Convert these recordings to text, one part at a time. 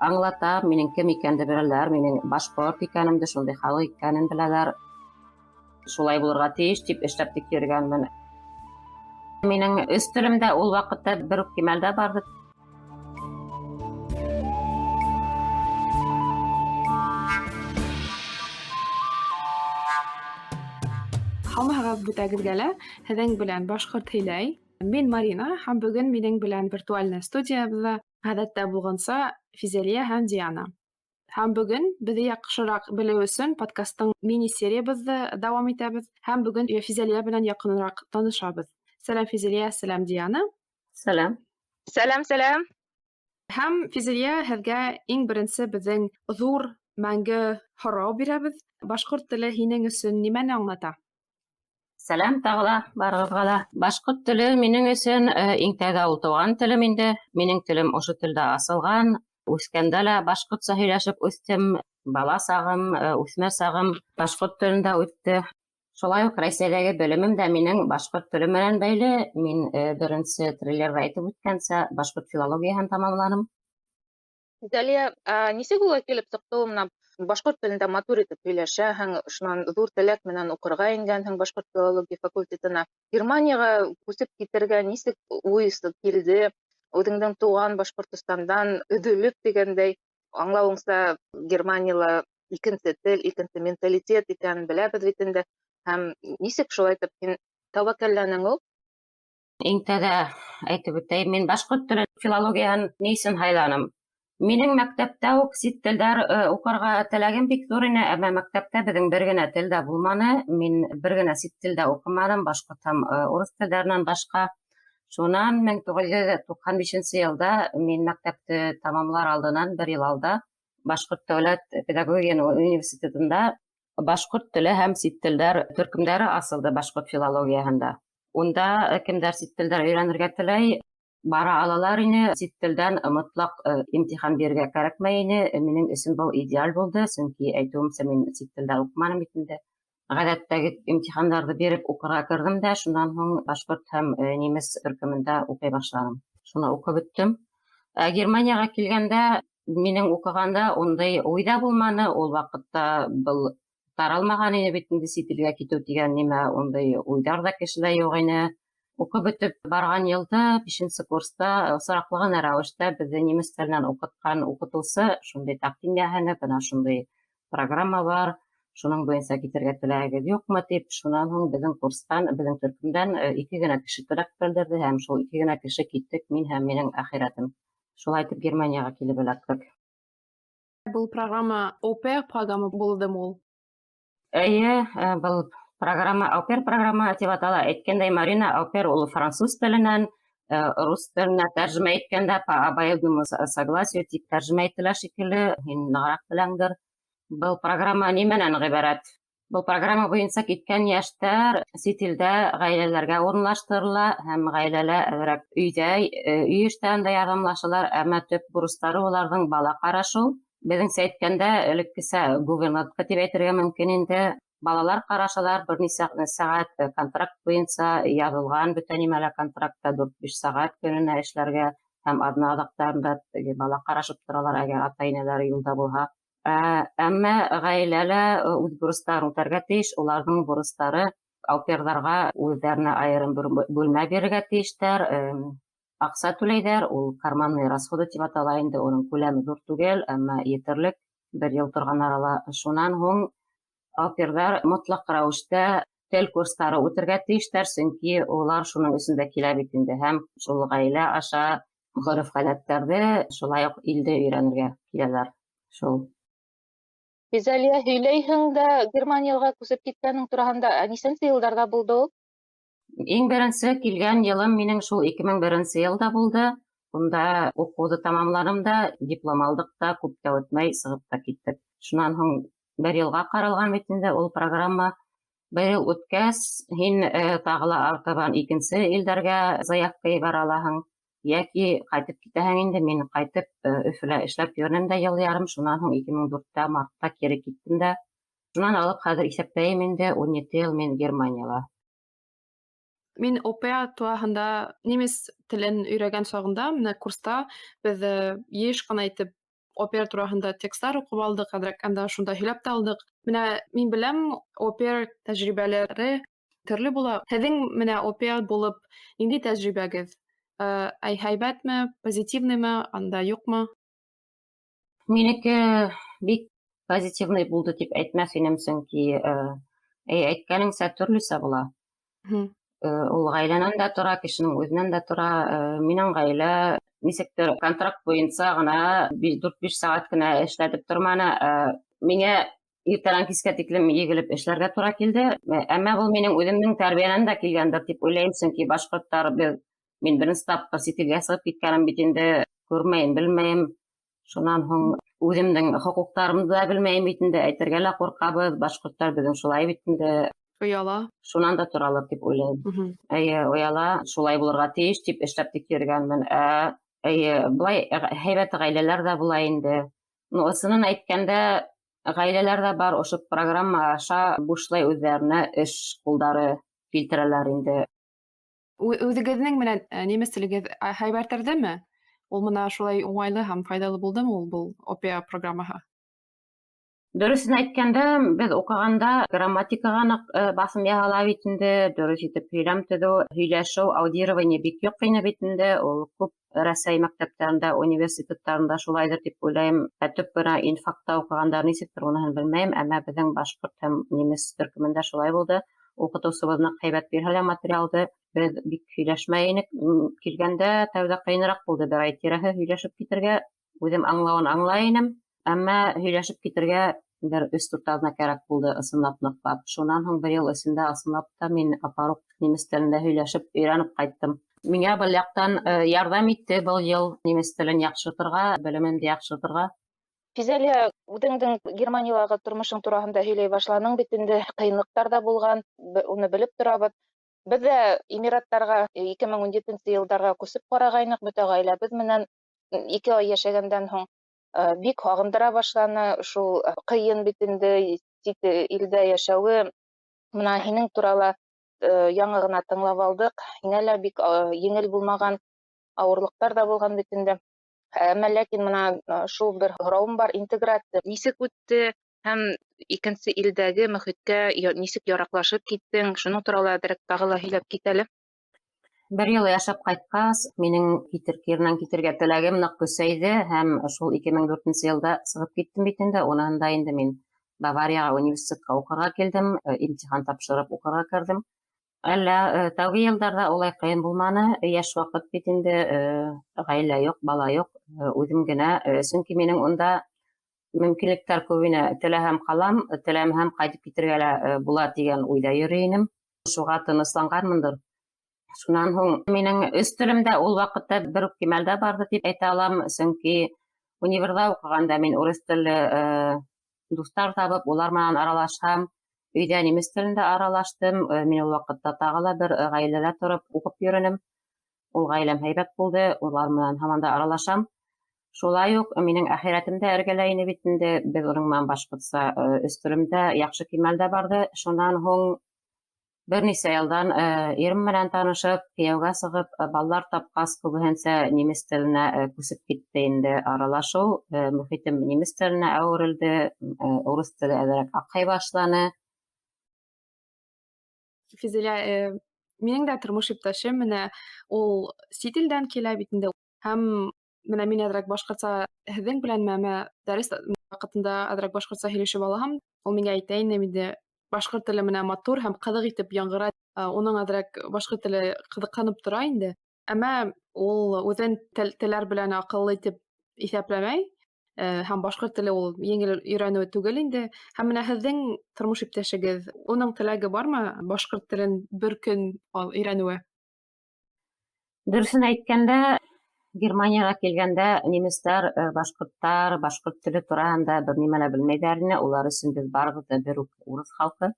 аңлата, минең кем икәнде беләләр, минең башҡорт икәнемде, шундай халыҡ икәнен беләләр. Шулай булырға тейеш тип эшләп тик йөрөгәнмен. Минең өс телем дә ул ваҡытта бер үк кимәлдә барҙы. Һәммәгә бүтәгеҙгә лә һеҙҙең белән башҡорт һөйләй. Мин Марина, һәм бөгөн минең белән виртуаль студиябыҙҙа ғәҙәттә булғанса Физалия һәм Диана. Һәм бөгөн беҙҙе яҡшыраҡ белеү өсөн подкастың мини-сериябыҙҙы дауам итәбеҙ һәм бөгөн Физалия белән яҡыныраҡ танышабыҙ. Сәләм Физалия, сәләм Диана. Сәләм. Сәләм. Һәм Физалия, һеҙгә иң беренсе беҙҙең ҙур мәңге һорау бирәбеҙ. Башҡорт теле һинең өсөн нимәне аңлата? Сәләм тағы ла барығыҙға ла. Башҡорт теле минең өсөн иң тәүҙә ул тыуған телем инде. Минең телем ошо телдә асылған. Үҫкәндә лә башҡортса һөйләшеп үҫтем. Бала сағым, үҫмер сағым башҡорт телендә үтте. Шулай уҡ Рәсәйҙәге белемем дә минең башҡорт теле менән бәйле. Мин беренсе трейлерҙа әйтеп үткәнсә башҡорт филологияһын тамамланым. Физалия, нисек улай килеп сыҡты ул менән башҡорт телендә матур итеп һөйләшәһең, шунан ҙур теләк менән уҡырға ингәнһең башҡорт филология факультетына. Германияға күсеп китергә нисек уйсы килде? Үҙеңдең тыуған Башҡортостандан өҙөлөп дигәндәй, аңлауыңса Германияла икенсе тел, икенсе менталитет икәнен беләбеҙ бит инде. Һәм нисек шулай итеп һин тәүәккәлләнең ул? Иң тәүҙә әйтеп үтәйем, мин башҡорт теле филологияһын ни өсөн һайланым? Минең мәктәптә үк сит телдәр уҡырға теләгем бик ҙур ине, әммә мәктәптә беҙҙең бер генә тел дә булманы. Мин бер генә сит телдә уҡыманым, башҡорт һәм урыҫ телдәренән башҡа. Шунан 1995 йылда мин мәктәпте тамамлар алдынан бер йыл алда Башҡорт дәүләт педагогия университетында башҡорт теле һәм сит телдәр төркөмдәре асылды башҡорт филологияһында. Унда кемдәр сит телдәр өйрәнергә теләй, бара алалар ине. Сит телдән мотлаҡ имтихан бирергә кәрәкмәй ине. Минең өсөн был идеаль булды, сөнки әйтеүемсә мин сит телдә уҡыманым бит инде. Ғәҙәттәге имтихандарҙы биреп уҡырға керҙем дә, шунан һуң башҡорт һәм немец төркөмөндә уҡый башланым. Шуны уҡып бөттөм. Германияға килгәндә, минең уҡығанда ундай уй ҙа булманы. Ул ваҡытта был таралмаған ине бит инде сит илгә китеү тигән нимә, ундай уйҙар ҙа кешелә юҡ ине. Уҡып бөтөп барған йылда, 5-нче курста осраҡлы ғына рәүештә беҙҙе немец теленән уҡытҡан уҡытыусы шундай тәҡдим яһаны, бына шундай программа бар, шуның буйынса китергә теләгегеҙ юҡмы тип, шунан һуң беҙҙең курстан, беҙҙең төркөмдән 2 генә кеше теләк белдерҙе һәм шул 2 генә кеше киттек, мин һәм минең әхирәтем. Шулай итеп Германияға килеп эләктек. Был программа ОПЕР программа булдымы ул? Эйе, был программа, аупер программа тип атала. Әйткәндәй, Марина, аупер ул француз теленән, рус теленә тәржемә иткәндә по обоюдному согласию тип тәржемә ителә шикелле, һин нығыраҡ беләңдер. Был программа нимәнән ғибәрәт? Был программа буйынса киткән йәштәр сит илдә ғаиләләргә урынлаштырыла һәм ғаиләлә әҙерәк өйҙә, өй эштәрендә ярҙамлашалар, әммә төп бурыстары уларҙың бала ҡарашу. Беҙҙеңсә әйткәндә, элеккесә гувернантка тип әйтергә мөмкин инде. Балалар ҡарашалар, бер нисә сәғәт контракт буйынса яҙылған, бөтә нимәлә контрактта 4-5 сәғәт көнөнә эшләргә һәм аҙна аҙаҡтарында бала ҡарашып торалар, әгәр ата-инәләре юлда булһа. Әммә ғаиләлә үҙ бурыстарын үтәргә тейеш, уларҙың бурыстары ауперҙарға үҙҙәренә айырым бүлмә бирергә тейештәр, аҡса түләйҙәр, ул карманный расходы тип атала инде, уның күләме ҙур түгел, әммә етерлек, бер йыл торған арала. Шунан һуң ауперҙар мотлаҡ рәүештә тел курстары үтергә тейештәр, сөнки улар шуның өсөндә килә бит инде, һәм шул ғаилә аша ғөрөф-ғәҙәттәрҙе, шулай уҡ илде өйрәнергә киләләр. Шул. Физалия, һөйләйһең дә Германияға күсеп киткәнең тураһында, нисәнсе йылдарҙа булды ул? Иң беренсе килгән йылым минең шул 2001 йылда булды. Унда уҡыуҙы тамамланым да, диплом алдыҡ та, күп тә үтмәй сығып та киттек. Шунан һуң бер йылға ҡаралған бит инде ул программа. Бер йыл үткәс, һин тағы ла артабан икенсе илдәргә заявка ебәр алаһың. Йәки ҡайтып китәһең инде, мин ҡайтып Өфөлә эшләп йөрөнөм дә йыл ярым, шунан һуң 2004 мартта кире киттем дә. Шунан алып хәҙер иҫәптәйем инде 17 йыл мин Германияла. Мин ОПЕА тураһында немец телен өйрәгән сағында, менә курста беҙ йыш ҡына итеп опера тураһында текстлар уҡып алдык, әҙерәк анда шунда һөйләп тә алдык. Менә мин беләм, опера тәжрибәләре төрлө була. Һеҙҙең менә опера булып ниндәй тәжрибәгеҙ? Һәйбәтме, позитивныймы, анда юҡмы? Минеке бик позитивный булды тип әйтмәҫ инем, сөнки әйткәнеңсә төрлөсә була. Ул ғаиләнән дә тора, кешенең үҙенән дә тора. Минең ғаилә нисектер контракт буйынса ғына 4-5 сәғәт кенә эшләтеп торманы. Миңә иртәнән кискә тиклем егелеп эшләргә тура килде. Әммә был минең үҙемдең тәрбиәнән дә килгәндер дип уйлайым, сөнки башҡорттар, мин беренсе тапҡыр сит илгә сығып киткәнем бит инде, күрмәйем, белмәйем. Шунан һуң үҙемдең хоҡуҡтарымды да белмәйем бит инде, әйтергә лә ҡурҡабыҙ. Башҡорттар беҙҙең шулай бит инде. Ояла. Шунан да торалыр тип уйлайым. Ояла, шулай булырға тейеш тип эшләп тик йөрөгәнмен. Былай һәйбәт ғаиләләр ҙә була инде. Ысынын әйткәндә, ғаиләләр ҙә бар, ошо программа аша бушлай үҙҙәренә эш ҡулдары килтерәләр инде. Үҙегеҙҙең менән немец телегеҙ һәйбәтләрҙеме? Ул мына шулай уңайлы һәм файҙалы булдымы ул был опера программаһы? Дөрөҫөн әйткәндә, беҙ уҡығанда грамматикаға ныҡ баҫым яһала бит инде, дөрөҫ итеп һөйләм төҙөү, һөйләшеү, аудирование бик юҡ ине бит инде. Ул күп Рәсәй мәктәптәрендә, университеттарында шулайҙыр тип уйлайым. Төп бына инфакта уҡығандар нисектер, уныһын белмәйем, әммә беҙҙең башҡорт һәм немец төркөмөндә шулай булды. Уҡытыусыбыҙ ныҡ һәйбәт бирһә лә материалды, беҙ бик һөйләшмәй инек. Килгәндә тәүҙә ҡыйыныраҡ булды, бер ай тирәһе һөйләшеп китергә. Үҙем аңлауын аңлай инем, әммә һөйләшеп китергә бер 3-4 аҙна кәрәк булды, ысынлап ныҡлап. Шунан һуң 1 йыл эсендә ысынлап та мин апаруҡ немец телендә һөйләшеп өйрәнеп ҡайттым. Миңә был яҡтан ярҙам итте был йыл немец телен яҡшыртырға, белемемде яҡшыртырға. Физалия, үҙеңдең Германиялағы тормошоң тураһында һөйләй башланың бит инде, ҡыйынлыҡтар ҙа булған, уны белеп торабыҙ. Беҙ ҙә Эмираттарға 2017 йылдарға күсеп ҡарағайныҡ, бөтә ғаиләбеҙ менән 2 ай йәшәгәндән һуң бик һағындыра башланы. Шул ҡыйын бит инде сит илдә йәшәүе. Мына һинең турала яңы ғына тыңлап алдыҡ. Һиңә лә бик еңел булмаған ауырлыҡтар ҙа булған бит инде. Әммә ләкин мына шул бер һорауым бар, интеграция нисек үтте һәм икенсе илдәге мөхиткә нисек яраҡлашып киттең? Шуның турала әҙерәк тағы ла һөйләп кит әле. 1 йыл йәшәп ҡайтҡас, минең Киренән китергә теләгем ныҡ көсәйҙе һәм шул 2004 йылда сығып киттем бит инде. Уныһында инде мин Баварияға университетка уҡырға килдем, имтихан тапшырып уҡырға керҙем. Әллә тәүге йылдарҙа улай ҡыйын булманы. Йәш ваҡыт бит инде, ғаилә юҡ, бала юҡ, үҙем генә. Сөнки минең унда мөмкинлектәр күп ине. Теләһәм ҡалам, теләмәһәм ҡайтып китергә лә була тигән уйҙа йөрөй инем. Шуға тынысланғанмындыр. Шунан һуң минең өс телем дә ул ваҡытта бер үк кимәлдә барҙы тип әйтә алам, сөнки универҙа уҡығанда мин урыс телле дуҫтар табып, улар менән аралашһам, өйҙә немец телендә аралаштым. Мин ул ваҡытта тағы ла бер ғаиләлә тороп уҡып йөрөнөм. Ул ғаиләм һәйбәт булды, улар менән һаман да аралашам. Шулай уҡ минең әхирәтем дә эргәлә ине бит инде. Беҙ уның менән башҡортса өс телемдә яҡшы кимәлдә барды. Шунан һуң бер нисә йылдан ирем менән танышып, кейәүгә сығып, балалар тапҡас, күбеһенсә немец теленә күсеп китте инде аралашыу. Мөхитем немец теленә әүерелде, урыс теле әҙерәк аҡһай башланы. Физалия, минең дә тормош иптәшем менә ул сит илдән килә бит инде. Һәм менә мин әҙерәк башҡортса һеҙҙең белән дәрес ваҡытында әҙерәк башҡортса һөйләшеп алаһам, ул миңә әйтә ине инде башҡорт теле менән матур һәм ҡыҙыҡ итеп яңғыра. Уның әҙерәк башҡорт теле ҡыҙыҡһынып тора инде. Әммә ул үҙен теләр белән аҡыллы итеп иҫәпләмәй. Һәм башҡорт теле ул еңел өйрәнеү түгел инде. Һәм менә һеҙҙең тормош иптәшегеҙ, уның теләге бармы башҡорт телен бер көн өйрәнеүе? Дөрөҫөн әйткәндә, Германияға килгәндә немецтар, башҡорттар, башҡорт теле тураһында бер нимә лә белмәйҙәр ине. Улар өсөн беҙ барыбыҙ да бер үк урыҫ халҡы.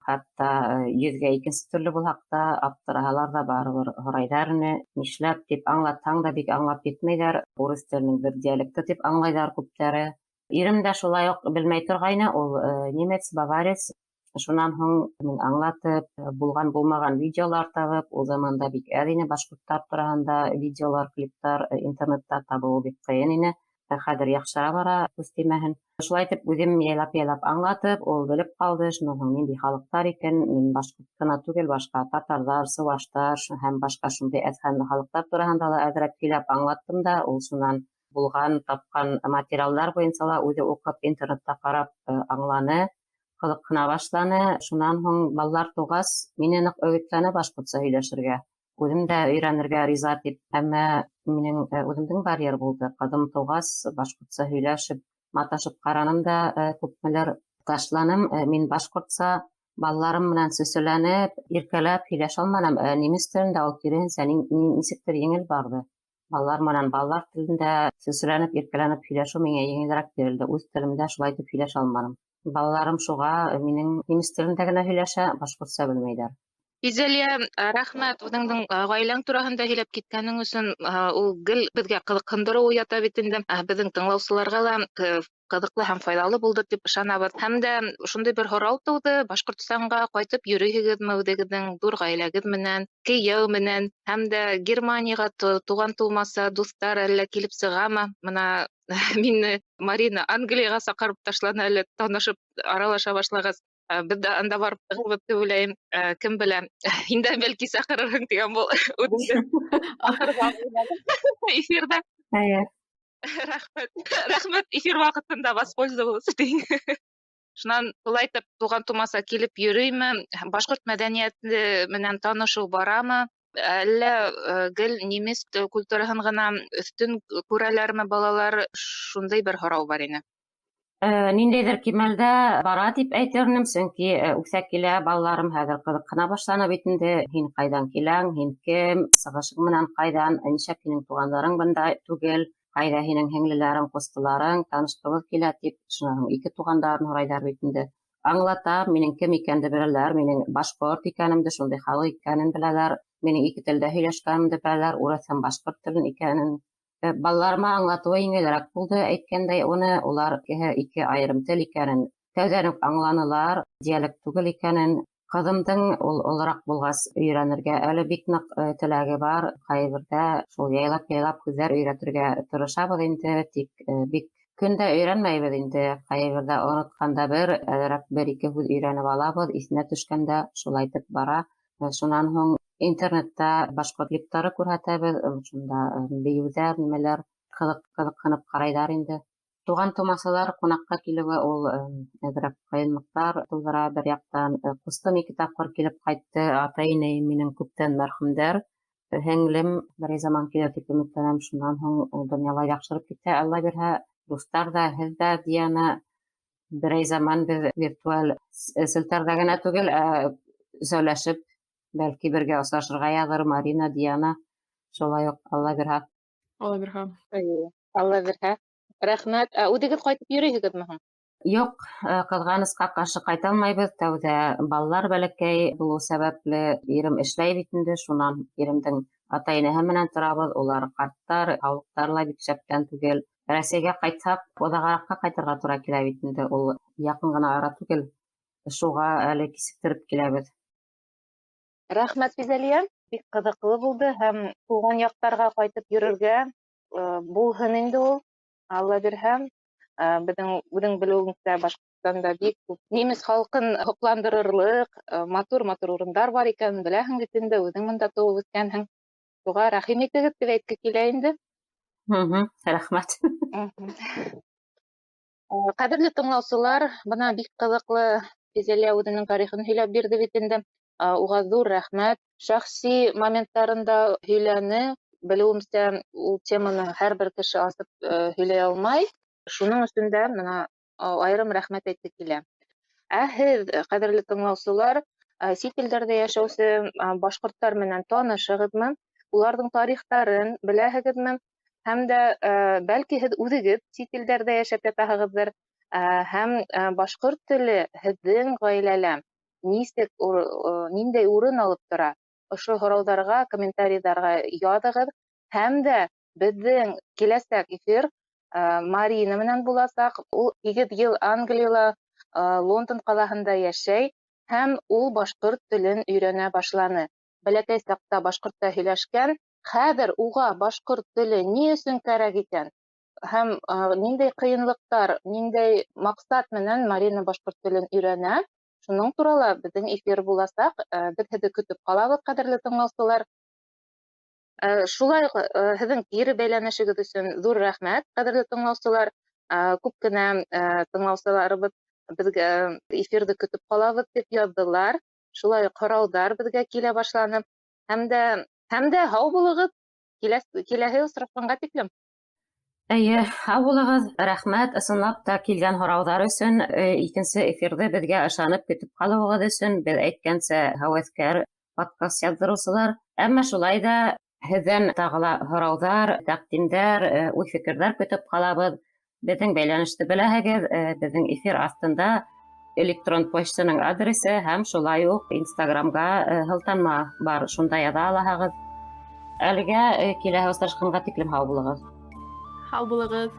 Хатта 100-гә икенсе төрлө булһаҡ та, аптыраһалар ҙа барыбер һорайҙар ине. Нишләп тип аңлатһаң да бик аңлап етмәйҙәр. Урыс теленең бер диалекты тип аңлайҙар күптәре. Ирем дә шулай уҡ белмәй торғайны. Ул немец, баварец. Шунан һуң мин аңлатып, булған-булмаған видеолар табып, ул заманда бик әҙ ине башҡорттар тураһында видеолар, клиптар интернетта табыуы бик ҡыйын ине. хәҙер яҡшыра бара, күс тимәһен. Шулай итеп, үҙем яйлап аңлатып, ул белеп ҡалды, шунан һуң ниндәй халыҡтар икән, мин башҡорт кына түгел, башҡа татарҙар, сыуаштар һәм башҡа шундай әҙһәнле халыҡтар тураһында ла әҙерәк һөйләп аңлаттым да, ул шунан булған, тапҡан материалдар буйынса ла үҙе уҡып, интернетта ҡарап аңланы, ҡыҙыҡһына башланы. Шунан һуң балалар тыуғас, мине ныҡ өгөтләне башҡортса һөйләшергә. Үҙем дә өйрәнергә риза тип, әммә минең үҙемдең барьер булды. Ҡыҙым тыуғас, башҡортса һөйләшеп, маташып ҡараным да, күпмелер ташланым. Мин башҡортса балаларым менән сөсөләнеп, иркәләп һөйләшә алманым. Немец телендә ул киреһенсә нисектер еңел барҙы. Балалар менән балалар телендә сөсөләнеп, иркәләнеп һөйләшеү миңә еңелерәк бирелде. Үҙ телемдә шулай итеп һөйләшә алманым. Балаларым шуға минең немец телендә генә һөйләшә, башҡортса белмәйҙәр. Физалия, рәхмәт үҙеңдең ғаиләң тураһында һөйләп киткәнең өсөн. Ул гел беҙгә ҡыҙыҡһындырыу уята бит инде. Беҙҙең тыңлаусыларға ла ҡыҙыҡлы һәм файҙалы булды тип ышанабыҙ. Һәм дә шундай бер һорау тыуҙы: Башҡортостанға ҡайтып йөрөйһөгөҙмө үҙегеҙҙең ҙур ғаиләгеҙ менән, кейәү менән? Һәм дә Германияға туған тыумаса дуҫтар әллә килеп сығамы? Бына мине Марина Англияға саҡырып ташланы әле, танышып аралаша башлағас. Беҙ дә анда барып тығылып тип уйлайым. Кем белә, һин дә бәлки саҡырырһың тигән был үҙемде ахырға эфирҙа. Рәхмәт, эфир ваҡытында воспользовалась. Шунан шулай итеп туған тумаса килеп йөрөймө? Башҡорт мәҙәниәте менән танышыу барамы? Әллә гел немец культураһын ғына өҫтөн күрәләрме балалар? Шундай бер һорау бар ине. Ниндәйҙер кимәлдә бара тип әйтермен, сөнки үҫә килә, балаларым хәҙер ҡыҙыҡһына башланы бит инде. Һин ҡайҙан киләң, һин кем, сығышың менән ҡайҙан, нишәк һинең туғандарың бында түгел, ҡайҙа һинең һеңлеләрең, ҡустыларың, танышҡыбыҙ килә тип, шунан һуң ике туғандарын һорайҙар бит инде. Аңлатам, минең кем икәнде беләләр, минең башҡорт икәнемде, шундай халыҡ икәнен беләләр, минең ике телдә һөйләшкәнемде беләләр, урыҫ һәм башҡорт телен икәнен. Балаларыма аңлатыуы еңелерәк булды, әйткәндәй, уны улар ике айырым тел икәнен тәүҙән үк аңланылар, диалект түгел икәнен. Ҡыҙымдың ул олораҡ булғас өйрәнергә әле бик ныҡ теләге бар. Ҡайберҙә шул яйлап һүҙҙәр өйрәтергә тырышабыҙ инде, тик бик көндә өйрәнмәйбеҙ инде. Ҡайберҙә онотҡанда әҙерәк бер-ике һүҙ өйрәнеп алабыҙ, иҫенә төшкәндә шулай итеп бара. Шунан һуң интернетта башҡорт клиптары күрһәтәбеҙ, шунда бейеүҙәр, нимәләр ҡыҙыҡһынып ҡарайҙар инде. Туған тыумасалар ҡунаҡҡа килеүе ул әҙерәк ҡыйынлыҡтар тыуҙыра. Бер яҡтан ҡустым 2 тапҡыр килеп ҡайтты, ата-инәйем минең күптән мәрхүмдәр. Һеңлем берәй заман килер тип өмөтләнәм. Шунан һуң донъяла яҡшырып китә, Алла бирһә, дуҫтар ҙа, һеҙ дә, Диана, берәй заман беҙ виртуаль селтәрҙә генә түгел, сөйләшеп, бәлки бергә осрашырға яҙыр, Марина, Диана. Шулай уҡ, Алла бирһә. Алла бирһә. Алла бирһә. Рәхмәт. Үҙегеҙ ҡайтып йөрөйһөгөҙмө һуң? Юҡ, ҡыҙғанысҡа ҡаршы ҡайталмайбыҙ. Тәүҙә балалар бәләкәй булыу сәбәпле ирем эшләй бит инде. Шунан иремдең ата-инәһе менән торабыҙ. Улар ҡарттар, һаулыҡтары ла бик шәптән түгел. Рәсәйгә ҡайтһаҡ, оҙағыраҡҡа ҡайтырға тура килә бит инде. Ул яҡын ғына ара түгел. Шуға әле кисектереп киләбеҙ. Рәхмәт, Физалия. Бик ҡыҙыҡлы булды һәм туған яҡтарға ҡайтып йөрөргә булһын инде ул. Алла бирһә. Үҙең белеүеңсә, Башҡортостанда бик күп немец халҡын һоҡландырырлыҡ матур урындар бар икәнен беләһең бит инде. Үҙең бында тыуып үҫкәнһең. Шуға рәхим итегеҙ тип әйтке килә инде. Рәхмәт. Ҡәҙерле тыңлаусылар, бына бик ҡыҙыҡлы Физалия үҙенең тарихын һөйләп бирҙе бит инде. Уға ҙур рәхмәт. Шәхси моменттарында һөйләне. Белеүемсә, ул теманы һәр бер кеше асып һөйләй алмай. Шуның өсөн дә айырым рәхмәт әйтке килә. Һеҙ, ҡәҙерле тыңлаусылар, сит илдәрҙә йәшәүсе башҡорттар менән танышығыҙмы? Уларҙың тарихтарын беләһегеҙме? Һәм дә бәлки һеҙ үҙегеҙ сит илдәрҙә йәшәп ятаһығыҙҙыр. Һәм башҡорт теле һеҙҙең ғаиләлә ниндәй урын алып тора? Ошо һорауҙарға, комментарийҙарға яҙығыҙ. Һәм дә беҙҙең киләсәк эфир Марина менән буласаҡ. Ул 8 йыл Англияла, Лондон ҡалаһында йәшәй һәм ул башҡорт телен өйрәнә башланы. Бәләкәй саҡта башҡортта һөйләшкән. Хәҙер уға башҡорт теле ни өсөн кәрәк икән? һәм ниндәй ҡыйынлыҡтар, ниндәй маҡсат менән Марина башҡорт телен өйрәнә, шуның турала беҙҙең эфир буласаҡ. Беҙ һеҙҙе көтөп ҡалабыҙ, ҡәҙерле тыңлаусылар. Шулай уҡ һеҙҙең кире бәйләнешегеҙ өсөн ҙур рәхмәт, ҡәҙерле тыңлаусылар. Күп кенә тыңлаусыларыбыҙ беҙгә эфирҙе көтөп ҡалабыҙ тип яҙҙылар. Шулай уҡ һорауҙар беҙгә килә башланы. Һәм дә һау булығыҙ, киләһе осраҡҡанға тиклем. Эйе, һау булығыҙ, рәхмәт, ысынлап та килгән һорауҙар өсөн, икенсе эфирҙе беҙгә ышанып көтөп ҡалыуығыҙ өсөн, беҙ әйткәнсә һәүәҫкәр подкаст яҙҙырыусылар. Әммә шулай да һеҙҙән тағы ла һорауҙар, тәҡдимдәр, уй-фекерҙәр көтөп ҡалабыҙ. Беҙҙең бәйләнеште беләһегеҙ, беҙҙең эфир аҫтында электрон почтаның адресы һәм шулай уҡ Инстаграмға һылтанма бар, шунда яҙа алаһығыҙ. Әлегә киләһе осрашҡанға тиклем һау булығыҙ. Һау булығыҙ.